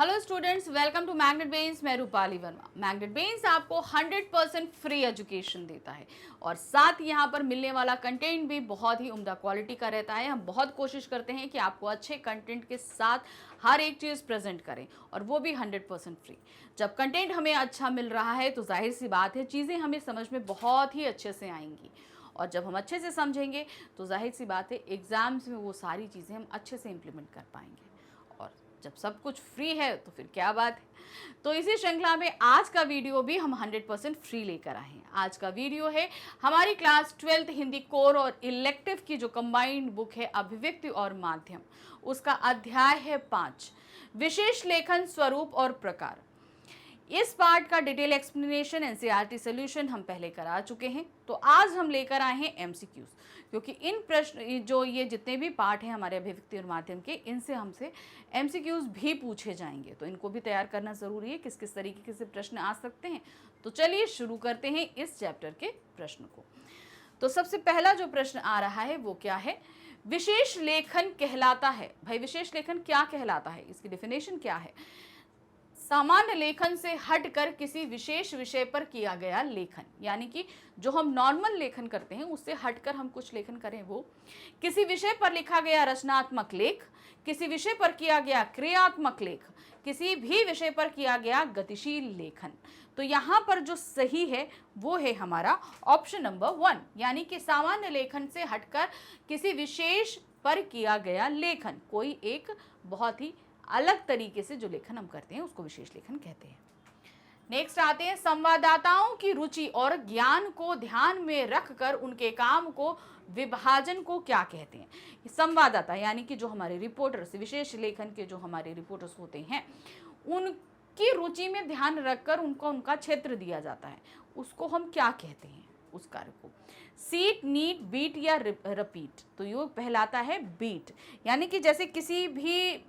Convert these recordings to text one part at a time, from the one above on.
Hello students, welcome to Magnet Brains. मैं Rupali Verma. Magnet बेन्स आपको 100% फ्री एजुकेशन देता है और साथ यहाँ पर मिलने वाला कंटेंट भी बहुत ही उम्दा क्वालिटी का रहता है। हम बहुत कोशिश करते हैं कि आपको अच्छे कंटेंट के साथ हर एक चीज़ प्रेजेंट करें और वो भी 100% फ्री। जब कंटेंट हमें अच्छा मिल रहा है तो जाहिर सी बात है चीज़ें हमें समझ में बहुत ही अच्छे से आएंगी और जब हम अच्छे से समझेंगे तो जाहिर सी बात है एग्ज़ाम्स में वो सारी चीज़ें हम अच्छे से इम्प्लीमेंट कर पाएंगे। और जब सब कुछ फ्री है तो फिर क्या बात है। तो इसी श्रृंखला में आज का वीडियो भी हम 100% फ्री लेकर आए हैं। आज का वीडियो है हमारी क्लास 12th हिंदी कोर और इलेक्टिव की जो कंबाइंड बुक है अभिव्यक्ति और माध्यम, उसका अध्याय है 5, विशेष लेखन स्वरूप और प्रकार। इस पार्ट का डिटेल एक्सप्लेनेशन एनसीईआरटी सॉल्यूशन हम पहले करा चुके हैं, तो आज हम लेकर आए हैं एमसीक्यूज, क्योंकि इन प्रश्न जो ये जितने भी पार्ट हैं हमारे अभिव्यक्ति और माध्यम के, इनसे हमसे एमसीक्यूज भी पूछे जाएंगे, तो इनको भी तैयार करना ज़रूरी है। किस किस तरीके से प्रश्न आ सकते हैं, तो चलिए शुरू करते हैं इस चैप्टर के प्रश्न को। तो सबसे पहला जो प्रश्न आ रहा है वो क्या है, विशेष लेखन कहलाता है। भाई विशेष लेखन क्या कहलाता है, इसकी डेफिनेशन क्या है? सामान्य लेखन से हटकर किसी विशेष विषय पर किया गया लेखन, यानी कि जो हम नॉर्मल लेखन करते हैं उससे हटकर हम कुछ लेखन करें, वो किसी विषय पर लिखा गया रचनात्मक लेख, किसी विषय पर किया गया क्रियात्मक लेख, किसी भी विषय पर किया गया गतिशील लेखन। तो यहाँ पर जो सही है वो है हमारा ऑप्शन नंबर 1, यानी कि सामान्य लेखन से हटकर किसी विशेष पर किया गया लेखन, कोई एक बहुत ही अलग तरीके से जो लेखन हम करते हैं उसको विशेष लेखन कहते हैं। नेक्स्ट आते हैं, संवाददाताओं की रुचि और ज्ञान को ध्यान में रखकर उनके काम को विभाजन को क्या कहते हैं? संवाददाता यानी कि जो हमारे रिपोर्टर्स, विशेष लेखन के जो हमारे रिपोर्टर्स होते हैं, उनकी रुचि में ध्यान रखकर उनको उनका क्षेत्र दिया जाता है, उसको हम क्या कहते हैं? उस कार्य को सीट, नीट, बीट या रिपीट। तो ये कहलाता है बीट, यानी कि जैसे किसी भी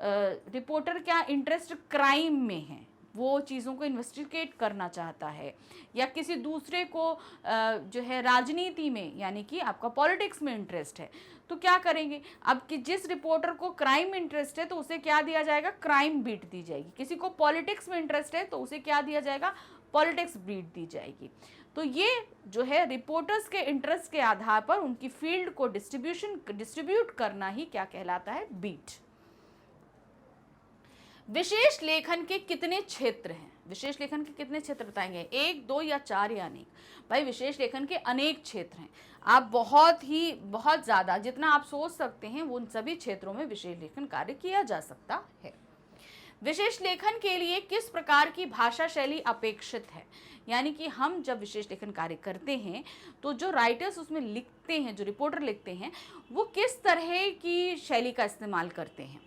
रिपोर्टर क्या इंटरेस्ट क्राइम में है, वो चीज़ों को इन्वेस्टिगेट करना चाहता है, या किसी दूसरे को जो है राजनीति में यानी कि आपका पॉलिटिक्स में इंटरेस्ट है, तो क्या करेंगे? अब कि जिस रिपोर्टर को क्राइम में इंटरेस्ट है तो उसे क्या दिया जाएगा? क्राइम बीट दी जाएगी। किसी को पॉलिटिक्स में इंटरेस्ट है तो उसे क्या दिया जाएगा? पॉलिटिक्स बीट दी जाएगी। तो ये जो है रिपोर्टर्स के इंटरेस्ट के आधार पर उनकी फील्ड को डिस्ट्रीब्यूट करना ही क्या कहलाता है? बीट। विशेष लेखन के कितने क्षेत्र हैं? विशेष लेखन के कितने क्षेत्र बताएंगे? 1, 2 या 4 या अनेक? भाई विशेष लेखन के अनेक क्षेत्र हैं। आप बहुत ज़्यादा जितना आप सोच सकते हैं उन सभी क्षेत्रों में विशेष लेखन कार्य किया जा सकता है। विशेष लेखन के लिए किस प्रकार की भाषा शैली अपेक्षित है? यानी कि हम जब विशेष लेखन कार्य करते हैं तो जो राइटर्स उसमें लिखते हैं, जो रिपोर्टर लिखते हैं, वो किस तरह की शैली का इस्तेमाल करते हैं?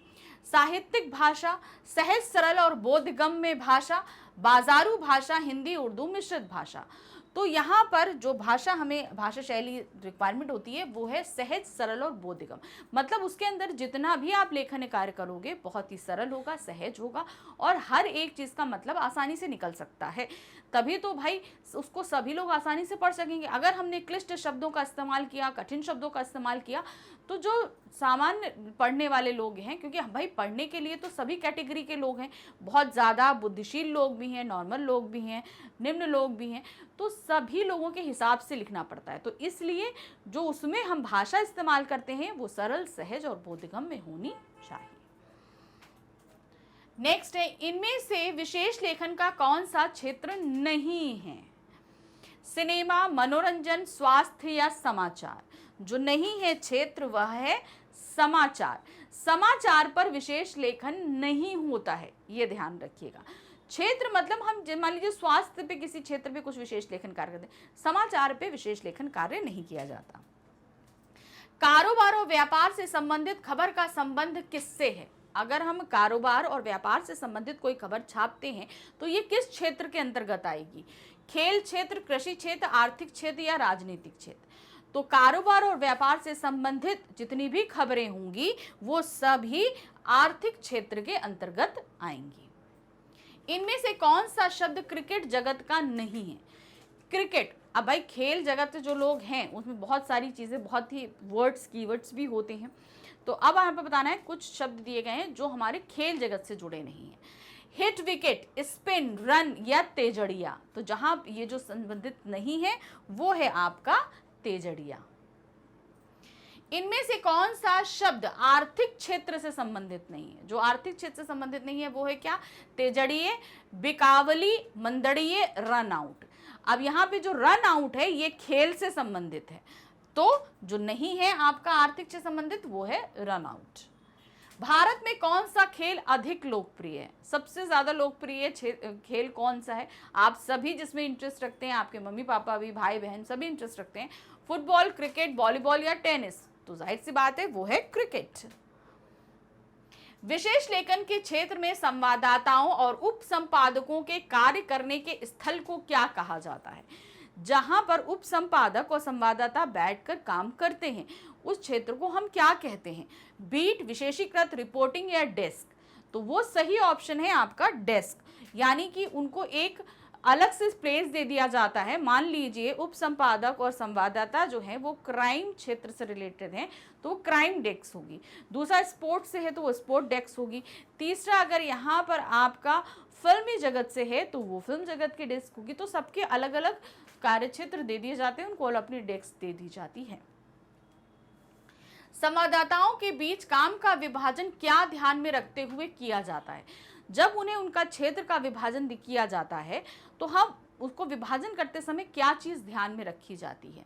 साहित्यिक भाषा, सहज सरल और बोधगम्य भाषा, बाजारू भाषा, हिंदी उर्दू मिश्रित भाषा। तो यहाँ पर जो भाषा हमें भाषा शैली रिक्वायरमेंट होती है वो है सहज सरल और बोधगम, मतलब उसके अंदर जितना भी आप लेखन कार्य करोगे बहुत ही सरल होगा, सहज होगा और हर एक चीज़ का मतलब आसानी से निकल सकता है, तभी तो भाई उसको सभी लोग आसानी से पढ़ सकेंगे। अगर हमने क्लिष्ट शब्दों का इस्तेमाल किया, कठिन शब्दों का इस्तेमाल किया, तो जो सामान्य पढ़ने वाले लोग हैं, क्योंकि भाई पढ़ने के लिए तो सभी कैटेगरी के लोग हैं, बहुत ज़्यादा बुद्धिशील लोग भी हैं, नॉर्मल लोग भी हैं, निम्न लोग भी हैं, तो सभी लोगों के हिसाब से लिखना पड़ता है। तो इसलिए जो उसमें हम भाषा इस्तेमाल करते हैं वो सरल, सहज और बोधगम्य में होनी चाहिए। नेक्स्ट है, इनमें से विशेष लेखन का कौन सा क्षेत्र नहीं है? सिनेमा, मनोरंजन, स्वास्थ्य या समाचार? जो नहीं है क्षेत्र वह है समाचार। समाचार पर विशेष लेखन नहीं होता है, ये ध्यान रखिएगा। क्षेत्र मतलब हम मान लीजिए स्वास्थ्य पे किसी क्षेत्र पे कुछ विशेष लेखन कार्य करते हैं, समाचार पे विशेष लेखन कार्य नहीं किया जाता। कारोबार और व्यापार से संबंधित खबर का संबंध किससे है? अगर हम कारोबार और व्यापार से संबंधित कोई खबर छापते हैं तो ये किस क्षेत्र के अंतर्गत आएगी? खेल क्षेत्र, कृषि क्षेत्र, आर्थिक क्षेत्र या राजनीतिक क्षेत्र? तो कारोबार और व्यापार से संबंधित जितनी भी खबरें होंगी वो सभी आर्थिक क्षेत्र के अंतर्गत आएंगी। इनमें से कौन सा शब्द क्रिकेट जगत का नहीं है? क्रिकेट, अब भाई खेल जगत जो लोग हैं उसमें बहुत सारी चीज़ें, बहुत ही वर्ड्स, कीवर्ड्स भी होते हैं, तो अब यहाँ पे बताना है, कुछ शब्द दिए गए हैं जो हमारे खेल जगत से जुड़े नहीं है। हिट विकेट, स्पिन, रन या तेजड़िया। तो जहां ये जो संबंधित नहीं है वो है आपका तेजड़िया। इनमें से कौन सा शब्द आर्थिक क्षेत्र से संबंधित नहीं है? जो आर्थिक क्षेत्र से संबंधित नहीं है वो है क्या? तेजड़िए, बिकावली, मंदड़िए, रन आउट। अब यहाँ पे जो रन आउट है ये खेल से संबंधित है, तो जो नहीं है आपका आर्थिक से संबंधित वो है रन आउट। भारत में कौन सा खेल अधिक लोकप्रिय है? सबसे ज्यादा लोकप्रिय खेल कौन सा है? आप सभी जिसमें इंटरेस्ट रखते हैं, आपके मम्मी पापा भी, भाई बहन सभी इंटरेस्ट रखते हैं, फुटबॉल, क्रिकेट, वॉलीबॉल या टेनिस? तो जाहिर सी बात है वो है क्रिकेट। विशेष लेखन के क्षेत्र में संवाददाताओं और उप संपादकों के कार्य करने के स्थल को क्या कहा जाता है? जहां पर उप संपादक और संवाददाता बैठकर काम करते हैं उस क्षेत्र को हम क्या कहते हैं? बीट, विशेषीकृत रिपोर्टिंग या डेस्क? तो वो सही ऑप्शन है आपका डेस्क, यानी कि उनको एक अलग से प्लेस दे दिया जाता है। मान लीजिए उप संपादक और संवाददाता जो है वो क्राइम क्षेत्र से रिलेटेड हैं तो वो क्राइम डेस्क होगी। दूसरा स्पोर्ट्स से है तो वो स्पोर्ट डेस्क होगी। तीसरा अगर यहाँ पर आपका फिल्मी जगत से है तो वो फिल्म जगत की डेस्क होगी। तो सबके अलग अलग कार्य क्षेत्र दे दिए जाते हैं, उनको अपनी डेस्क दे दी जाती है। संवाददाताओं के बीच काम का विभाजन क्या ध्यान में रखते हुए किया जाता है? जब उन्हें उनका क्षेत्र का विभाजन किया जाता है तो हम उसको विभाजन करते समय क्या चीज ध्यान में रखी जाती है?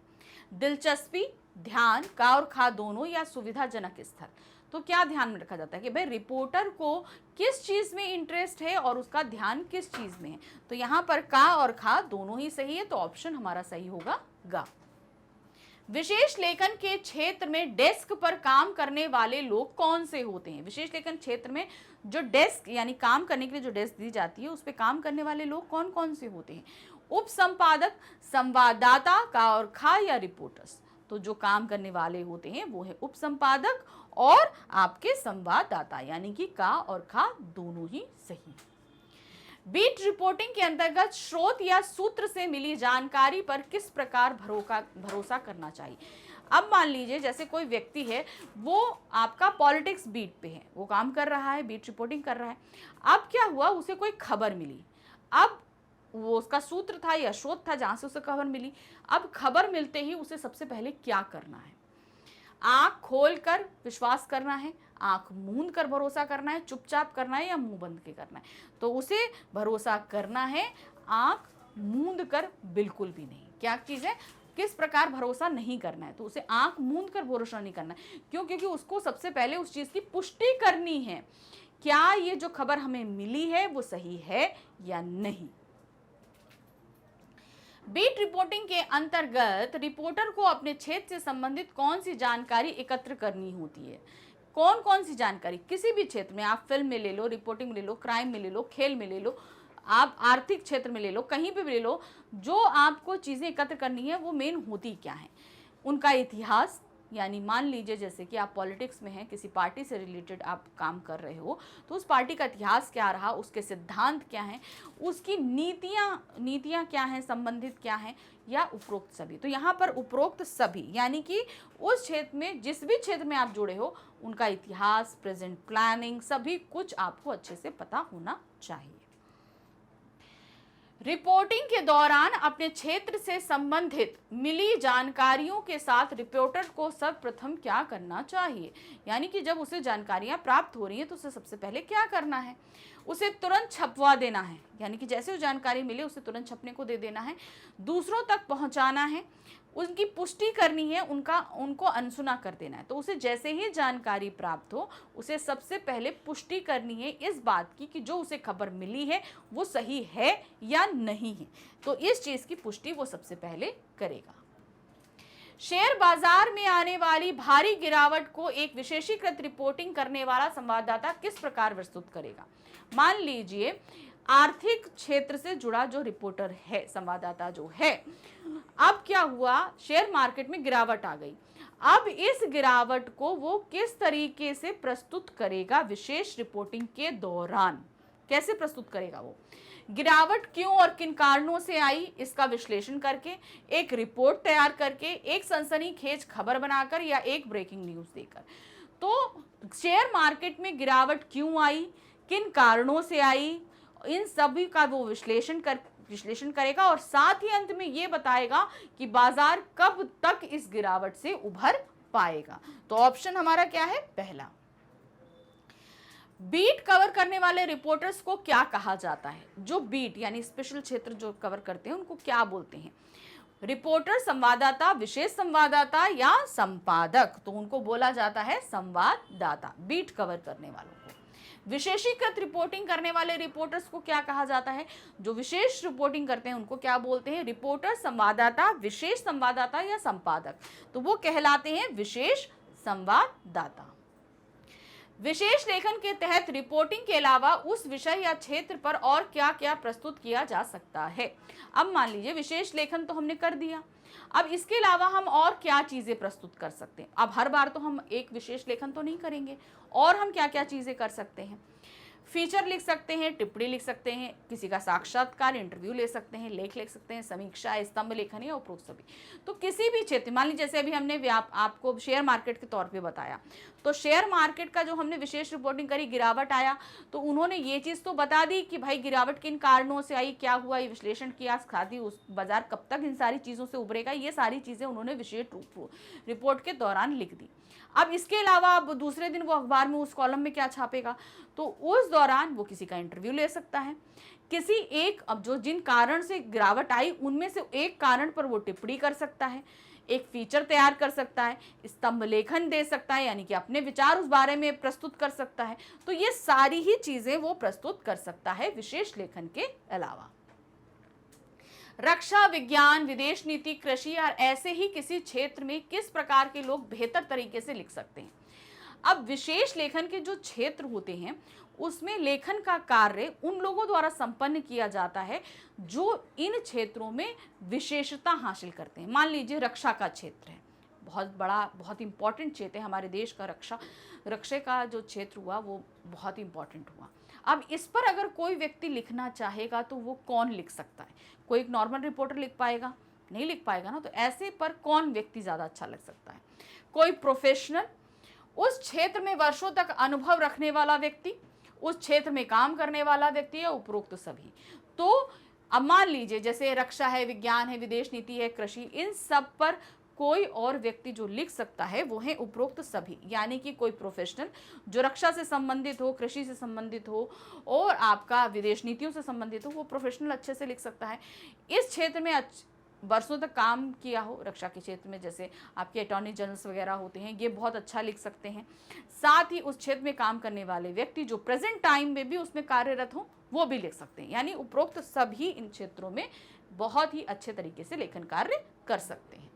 दिलचस्पी, ध्यान, का और खा दोनों या सुविधाजनक स्थल? तो क्या ध्यान में रखा जाता है कि भाई रिपोर्टर को किस चीज में इंटरेस्ट है और उसका ध्यान किस चीज में है? तो यहाँ पर का और खा दोनों ही सही है, तो ऑप्शन हमारा सही होगा गा। विशेष लेखन के क्षेत्र में डेस्क पर काम करने वाले लोग कौन से होते हैं? विशेष लेखन क्षेत्र में जो डेस्क यानी काम करने के लिए जो डेस्क दी जाती है उस पे काम करने वाले लोग कौन कौन से होते हैं? उप संपादक, संवाददाता, का और खा या रिपोर्टर्स? तो जो काम करने वाले होते हैं वो है उप संपादक और आपके संवाददाता, यानी कि का और खा दोनों ही सही। बीट रिपोर्टिंग के अंतर्गत स्रोत या सूत्र से मिली जानकारी पर किस प्रकार भरोसा करना चाहिए? अब मान लीजिए जैसे कोई व्यक्ति है वो आपका पॉलिटिक्स बीट पे है, वो काम कर रहा है, बीट रिपोर्टिंग कर रहा है। अब क्या हुआ, उसे कोई खबर मिली। अब वो उसका सूत्र था या स्रोत था जहां से उसे खबर मिली। अब खबर मिलते ही उसे सबसे पहले क्या करना है? आंख खोलकर विश्वास करना है, आंख मूंद कर भरोसा करना है, चुपचाप करना है या मुंह बंद के करना है? तो उसे भरोसा करना है, आंख मूंद कर बिल्कुल भी नहीं। क्या चीज है, किस प्रकार भरोसा नहीं करना है? तो उसे आंख मूंद कर भरोसा नहीं करना है। क्यों? क्योंकि उसको सबसे पहले उस चीज की पुष्टि करनी है, क्या ये जो खबर हमें मिली है वो सही है या नहीं। बीट रिपोर्टिंग के अंतर्गत रिपोर्टर को अपने क्षेत्र से संबंधित कौन सी जानकारी एकत्र करनी होती है? कौन कौन सी जानकारी? किसी भी क्षेत्र में, आप फिल्म में ले लो, रिपोर्टिंग में ले लो, क्राइम में ले लो, खेल में ले लो, आप आर्थिक क्षेत्र में ले लो, कहीं पे भी ले लो, जो आपको चीजें एकत्र करनी है वो मेन होती क्या है? उनका इतिहास, यानी मान लीजिए जैसे कि आप पॉलिटिक्स में हैं, किसी पार्टी से रिलेटेड आप काम कर रहे हो तो उस पार्टी का इतिहास क्या रहा, उसके सिद्धांत क्या हैं, उसकी नीतियां क्या हैं, संबंधित क्या हैं, या उपरोक्त सभी। तो यहाँ पर उपरोक्त सभी यानी कि उस क्षेत्र में, जिस भी क्षेत्र में आप जुड़े हो, उनका इतिहास, प्रेजेंट प्लानिंग, सभी कुछ आपको अच्छे से पता होना चाहिए। रिपोर्टिंग के दौरान अपने क्षेत्र से संबंधित मिली जानकारियों के साथ रिपोर्टर को सर्वप्रथम क्या करना चाहिए? यानी कि जब उसे जानकारियां प्राप्त हो रही हैं तो उसे सबसे पहले क्या करना है? उसे तुरंत छपवा देना है, यानी कि जैसे वो जानकारी मिले उसे तुरंत छपने को दे देना है, दूसरों तक पहुंचाना है, उनकी पुष्टि करनी है, उनको अनसुना कर देना है। तो उसे जैसे ही जानकारी प्राप्त हो उसे सबसे पहले पुष्टि करनी है इस बात की कि जो उसे खबर मिली है वो सही है या नहीं है। तो इस चीज की पुष्टि वो सबसे पहले करेगा। शेयर बाजार में आने वाली भारी गिरावट को एक विशेषीकृत रिपोर्टिंग करने वाला संवाददाता किस प्रकार प्रस्तुत करेगा? मान लीजिए आर्थिक क्षेत्र से जुड़ा जो रिपोर्टर है, संवाददाता जो है, अब क्या हुआ, शेयर मार्केट में गिरावट आ गई। अब इस गिरावट को वो किस तरीके से प्रस्तुत करेगा विशेष रिपोर्टिंग के दौरान? कैसे प्रस्तुत करेगा वो? गिरावट क्यों और किन कारणों से आई इसका विश्लेषण करके, एक रिपोर्ट तैयार करके, एक सनसनीखेज खबर बनाकर या एक ब्रेकिंग न्यूज देकर। तो शेयर मार्केट में गिरावट क्यों आई, किन कारणों से आई, इन सभी का वो विश्लेषण करेगा और साथ ही अंत में ये बताएगा कि बाजार कब तक इस गिरावट से उभर पाएगा। तो ऑप्शन हमारा क्या है, पहला। बीट कवर करने वाले रिपोर्टर्स को क्या कहा जाता है? जो बीट यानी स्पेशल क्षेत्र जो कवर करते हैं उनको क्या बोलते हैं? रिपोर्टर, संवाददाता, विशेष संवाददाता या संपादक? तो उनको बोला जाता है संवाददाता, बीट कवर करने वालों को। विशेषीकृत रिपोर्टिंग करने वाले रिपोर्टर्स को क्या कहा जाता है? जो विशेष रिपोर्टिंग करते हैं उनको क्या बोलते हैं? रिपोर्टर, संवाददाता, विशेष संवाददाता या संपादक? तो वो कहलाते हैं विशेष संवाददाता। विशेष लेखन के तहत रिपोर्टिंग के अलावा उस विषय या क्षेत्र पर और क्या क्या प्रस्तुत किया जा सकता है? अब मान लीजिए विशेष लेखन तो हमने कर दिया, अब इसके अलावा हम और क्या चीजें प्रस्तुत कर सकते हैं? अब हर बार तो हम एक विशेष लेखन तो नहीं करेंगे, और हम क्या क्या चीजें कर सकते हैं? फीचर लिख सकते हैं, टिप्पणी लिख सकते हैं, किसी का साक्षात्कार, इंटरव्यू ले सकते हैं, लेख लिख सकते हैं, समीक्षा, स्तंभ लेखन या उपरोक्त सभी। तो किसी भी क्षेत्र, मान लीजिए जैसे अभी हमने आपको शेयर मार्केट के तौर पे बताया, तो शेयर मार्केट का जो हमने विशेष रिपोर्टिंग करी, गिरावट आया, तो उन्होंने ये चीज़ तो बता दी कि भाई गिरावट किन कारणों से आई, क्या हुआ, ये विश्लेषण किया, साथ ही उस बाजार कब तक इन सारी चीज़ों से उभरेगा, ये सारी चीज़ें उन्होंने विशेष रिपोर्ट के दौरान लिख दी। अब इसके अलावा अब दूसरे दिन वो अखबार में उस कॉलम में क्या छापेगा, तो उस दौरान वो किसी का इंटरव्यू ले सकता है, किसी एक, अब जो जिन कारण से गिरावट आई उनमें से एक कारण पर वो टिप्पणी कर सकता है, एक फीचर तैयार कर सकता है, स्तंभ लेखन दे सकता है, यानी कि अपने विचार उस बारे में प्रस्तुत कर सकता है। तो ये सारी ही चीजें वो प्रस्तुत कर सकता है विशेष लेखन के अलावा। रक्षा, विज्ञान, विदेश नीति, कृषि और ऐसे ही किसी क्षेत्र में किस प्रकार के लोग बेहतर तरीके से लिख सकते हैं? अब विशेष लेखन के जो क्षेत्र होते हैं उसमें लेखन का कार्य उन लोगों द्वारा संपन्न किया जाता है जो इन क्षेत्रों में विशेषता हासिल करते हैं। मान लीजिए रक्षा का क्षेत्र है, बहुत बड़ा, बहुत इंपॉर्टेंट क्षेत्र है हमारे देश का। रक्षा का जो क्षेत्र हुआ वो बहुत इंपॉर्टेंट हुआ। अब इस पर अगर कोई व्यक्ति लिखना चाहेगा तो वो कौन लिख सकता है? कोई एक नॉर्मल रिपोर्टर लिख पाएगा? नहीं लिख पाएगा ना। तो ऐसे पर कौन व्यक्ति ज़्यादा अच्छा लग सकता है? कोई प्रोफेशनल, उस क्षेत्र में वर्षों तक अनुभव रखने वाला व्यक्ति, उस क्षेत्र में काम करने वाला व्यक्ति, या उपरोक्त सभी। तो अब मान लीजिए जैसे रक्षा है, विज्ञान है, विदेश नीति है, कृषि, इन सब पर कोई और व्यक्ति जो लिख सकता है वो है उपरोक्त सभी, यानी कि कोई प्रोफेशनल जो रक्षा से संबंधित हो, कृषि से संबंधित हो और आपका विदेश नीतियों से संबंधित हो, वो प्रोफेशनल अच्छे से लिख सकता है। इस क्षेत्र में वर्षों तक काम किया हो, रक्षा के क्षेत्र में जैसे आपके अटॉर्नी जनरल्स वगैरह होते हैं, ये बहुत अच्छा लिख सकते हैं। साथ ही उस क्षेत्र में काम करने वाले व्यक्ति जो प्रेजेंट टाइम में भी उसमें कार्यरत हो, वो भी लिख सकते हैं। यानी उपरोक्त सभी इन क्षेत्रों में बहुत ही अच्छे तरीके से लेखन कार्य कर सकते हैं।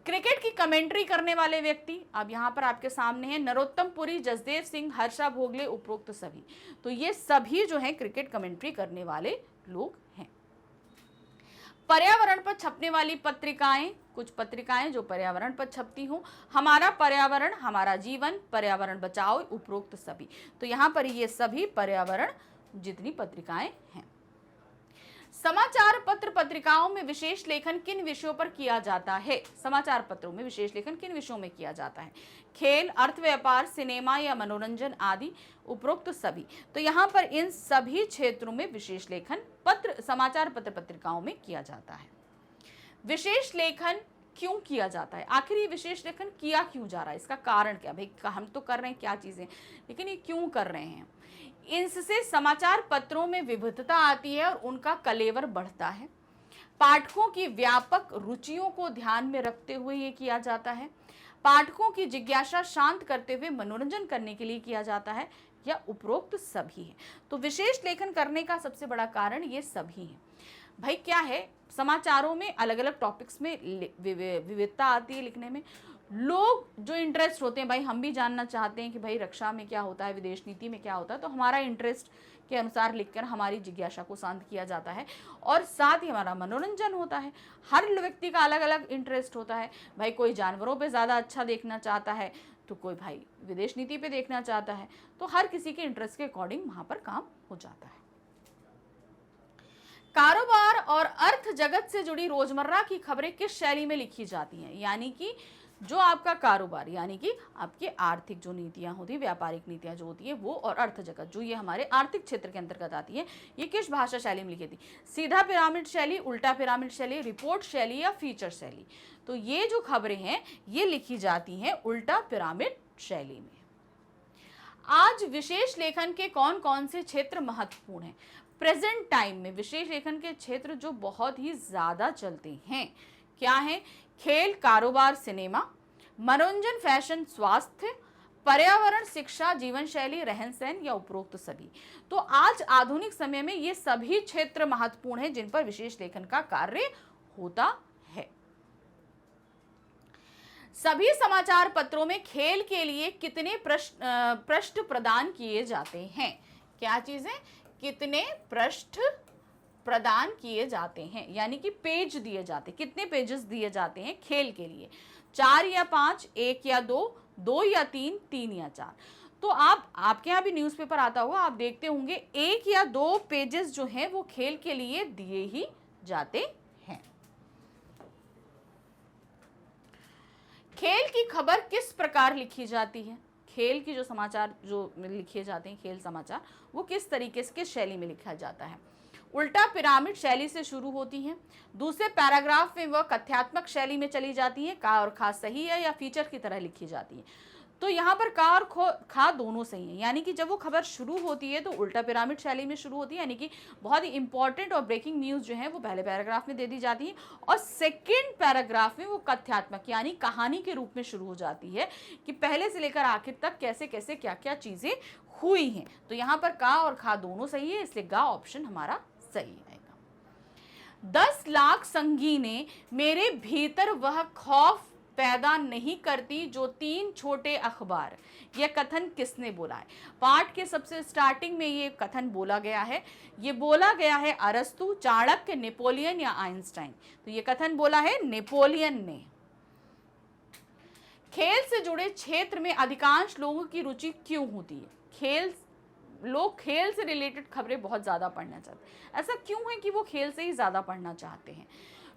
क्रिकेट की कमेंट्री करने वाले व्यक्ति अब यहाँ पर आपके सामने हैं, नरोत्तम पुरी, जसदेव सिंह, हर्षा भोगले, उपरोक्त सभी। तो ये सभी जो है क्रिकेट कमेंट्री करने वाले लोग हैं। पर्यावरण पर छपने वाली पत्रिकाएं, कुछ पत्रिकाएं जो पर्यावरण पर छपती हों, हमारा पर्यावरण, हमारा जीवन, पर्यावरण बचाओ, उपरोक्त सभी। तो यहाँ पर ये सभी पर्यावरण जितनी पत्रिकाएं हैं। समाचार पत्र पत्रिकाओं में विशेष लेखन किन विषयों पर किया जाता है? समाचार पत्रों में विशेष लेखन किन विषयों में किया जाता है? खेल, अर्थ व्यापार, सिनेमा या मनोरंजन आदि, उपरोक्त सभी। तो यहाँ पर इन सभी क्षेत्रों में विशेष लेखन समाचार पत्र पत्रिकाओं में किया जाता है। विशेष लेखन क्यों किया जाता है? आखिर ये विशेष लेखन किया क्यों जा रहा है? इसका कारण क्या? भाई हम तो कर रहे हैं क्या चीजें, लेकिन ये क्यों कर रहे हैं? इससे समाचार पत्रों में विविधता आती है और उनका कलेवर बढ़ता है। पाठकों की व्यापक रुचियों को ध्यान में रखते हुए ये किया जाता है। पाठकों की जिज्ञासा शांत करते हुए मनोरंजन करने के लिए किया जाता है, या उपरोक्त सभी है। तो विशेष लेखन करने का सबसे बड़ा कारण ये सभी है। भाई क्या है, समाचारों में अलग अलग टॉपिक्स में विविधता आती है लिखने में। लोग जो इंटरेस्ट होते हैं, भाई हम भी जानना चाहते हैं कि भाई रक्षा में क्या होता है, विदेश नीति में क्या होता है, तो हमारा इंटरेस्ट के अनुसार लिखकर हमारी जिज्ञासा को शांत किया जाता है और साथ ही हमारा मनोरंजन होता है। हर व्यक्ति का अलग अलग इंटरेस्ट होता है। भाई कोई जानवरों पे ज़्यादा अच्छा देखना चाहता है, तो कोई भाई विदेश नीति पे देखना चाहता है। तो हर किसी के इंटरेस्ट के अकॉर्डिंग वहाँ पर काम हो जाता है। कारोबार और अर्थ जगत से जुड़ी रोजमर्रा की खबरें किस शैली में लिखी जाती हैं? यानी कि जो आपका कारोबार यानी कि आपकी आर्थिक जो नीतियां होती है, व्यापारिक नीतियां जो होती है वो, और अर्थ जगत जो ये हमारे आर्थिक क्षेत्र के अंतर्गत आती है, ये किस भाषा शैली में लिखी थी? सीधा पिरामिड शैली, उल्टा पिरामिड शैली, रिपोर्ट शैली या फीचर शैली? तो ये जो खबरें हैं ये लिखी जाती हैं उल्टा पिरामिड शैली में। आज विशेष लेखन के कौन कौन से क्षेत्र महत्वपूर्ण हैं? प्रेजेंट टाइम में विशेष लेखन के क्षेत्र जो बहुत ही ज्यादा चलते हैं क्या है? खेल, कारोबार, सिनेमा, मनोरंजन, फैशन, स्वास्थ्य, पर्यावरण, शिक्षा, जीवन शैली, रहन सहन या उपरोक्त सभी। तो आज आधुनिक समय में ये सभी क्षेत्र महत्वपूर्ण हैं जिन पर विशेष लेखन का कार्य होता है। सभी समाचार पत्रों में खेल के लिए कितने पृष्ठ प्रदान किए जाते हैं? क्या चीजें? कितने पृष्ठ प्रदान किए जाते हैं, यानी कि पेज दिए जाते हैं। कितने पेजेस दिए जाते हैं खेल के लिए? 4 या 5, 1 या 2, 2 या 3, 3 या 4। तो आपके यहाँ भी न्यूज़पेपर आता होगा, आप देखते होंगे 1 या 2 पेजेस जो हैं वो खेल के लिए दिए ही जाते हैं। खेल की खबर किस प्रकार लिखी जाती है? खेल की जो समाचार जो लिखे जाते हैं, खेल समाचार, वो किस तरीके से, किस शैली में लिखा जाता है? उल्टा पिरामिड शैली से शुरू होती हैं, दूसरे पैराग्राफ में वह कथ्यात्मक शैली में चली जाती हैं, का और खा सही है या फीचर की तरह लिखी जाती है। तो यहाँ पर का और खा दोनों सही हैं, यानी कि जब वो खबर शुरू होती है तो उल्टा पिरामिड शैली में शुरू होती है, यानी कि बहुत ही इंपॉर्टेंट और ब्रेकिंग न्यूज़ जो है वो पहले पैराग्राफ में दे दी जाती है, और सेकेंड पैराग्राफ में वो कथ्यात्मक यानी कहानी के रूप में शुरू हो जाती है कि पहले से लेकर आखिर तक कैसे कैसे क्या क्या चीज़ें हुई हैं। तो यहाँ पर का और खा दोनों सही है, इसलिए गा ऑप्शन हमारा सही आएगा। 10 लाख संगीनें मेरे भीतर वह खौफ पैदा नहीं करती जो 3 छोटे अखबार। यह कथन किसने बोला है? पाठ के सबसे स्टार्टिंग में ये कथन बोला गया है। ये बोला गया है अरस्तु, चाणक्य, नेपोलियन या आइंस्टाइन? तो ये कथन बोला है नेपोलियन ने। खेल से जुड़े क्षेत्र में अधिकांश लोगों की रुचि क्यों होती है? लोग खेल से रिलेटेड खबरें बहुत ज़्यादा पढ़ना चाहते हैं। ऐसा क्यों है कि वो खेल से ही ज़्यादा पढ़ना चाहते हैं?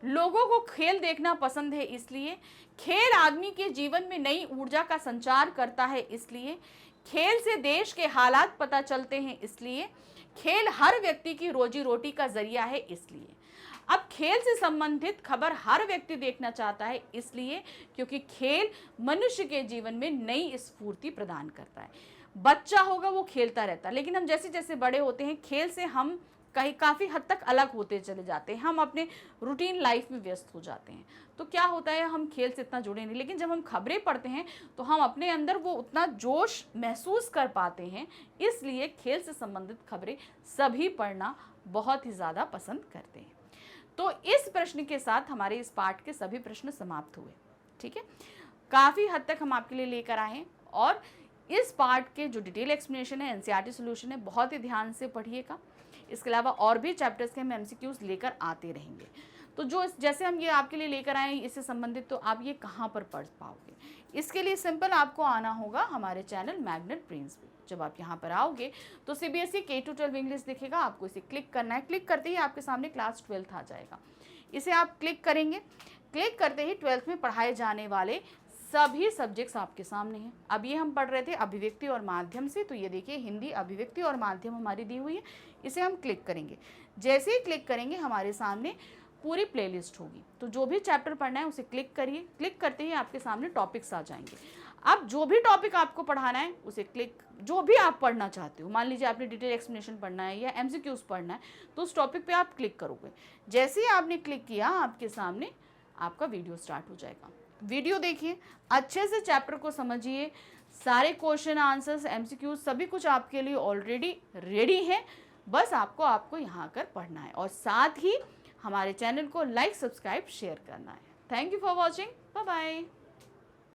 लोगों को खेल देखना पसंद है इसलिए, खेल आदमी के जीवन में नई ऊर्जा का संचार करता है इसलिए, खेल से देश के हालात पता चलते हैं इसलिए, खेल हर व्यक्ति की रोजी रोटी का जरिया है इसलिए। अब खेल से संबंधित खबर हर व्यक्ति देखना चाहता है इसलिए क्योंकि खेल मनुष्य के जीवन में नई स्फूर्ति प्रदान करता है। बच्चा होगा वो खेलता रहता है, लेकिन हम जैसे जैसे बड़े होते हैं खेल से हम काफ़ी हद तक अलग होते चले जाते हैं, हम अपने रूटीन लाइफ में व्यस्त हो जाते हैं। तो क्या होता है, हम खेल से इतना जुड़े नहीं, लेकिन जब हम खबरें पढ़ते हैं तो हम अपने अंदर वो उतना जोश महसूस कर पाते हैं। इसलिए खेल से संबंधित खबरें सभी पढ़ना बहुत ही ज़्यादा पसंद करते हैं। तो इस प्रश्न के साथ हमारे इस पाठ के सभी प्रश्न समाप्त हुए। ठीक है, काफ़ी हद तक हम आपके लिए लेकर आए हैं, और इस पार्ट के जो डिटेल एक्सप्लेनेशन है, एनसीईआरटी सॉल्यूशन है, बहुत ही ध्यान से पढ़िएगा। इसके अलावा और भी चैप्टर्स के हम एमसीक्यूज लेकर आते रहेंगे। तो जो जैसे हम ये आपके लिए लेकर आए इससे संबंधित, तो आप ये कहाँ पर पढ़ पाओगे? इसके लिए सिंपल आपको आना होगा हमारे चैनल मैग्नेट ब्रेन्स पे। जब आप यहाँ पर आओगे तो सीबीएसई K-12 इंग्लिश दिखेगा, आपको इसे क्लिक करना है। क्लिक करते ही आपके सामने क्लास 12th आ जाएगा, इसे आप क्लिक करेंगे। क्लिक करते ही 12th में पढ़ाए जाने वाले सभी सब्जेक्ट्स आपके सामने हैं। अब ये हम पढ़ रहे थे अभिव्यक्ति और माध्यम से, तो ये देखिए हिंदी अभिव्यक्ति और माध्यम हमारी दी हुई है, इसे हम क्लिक करेंगे। जैसे ही क्लिक करेंगे हमारे सामने पूरी प्लेलिस्ट होगी, तो जो भी चैप्टर पढ़ना है उसे क्लिक करिए। क्लिक करते ही आपके सामने टॉपिक्स आ जाएंगे। अब जो भी टॉपिक आपको पढ़ाना है उसे क्लिक, जो भी आप पढ़ना चाहते हो, मान लीजिए आपने डिटेल एक्सप्लेनेशन पढ़ना है या एमसीक्यूज पढ़ना है, तो उस टॉपिक पे आप क्लिक करोगे। जैसे ही आपने क्लिक किया आपके सामने आपका वीडियो स्टार्ट हो जाएगा। वीडियो देखिए, अच्छे से चैप्टर को समझिए, सारे क्वेश्चन आंसर्स एमसीक्यूज सभी कुछ आपके लिए ऑलरेडी रेडी है। बस आपको यहाँ आकर पढ़ना है, और साथ ही हमारे चैनल को लाइक, सब्सक्राइब, शेयर करना है। Thank you for watching, bye bye.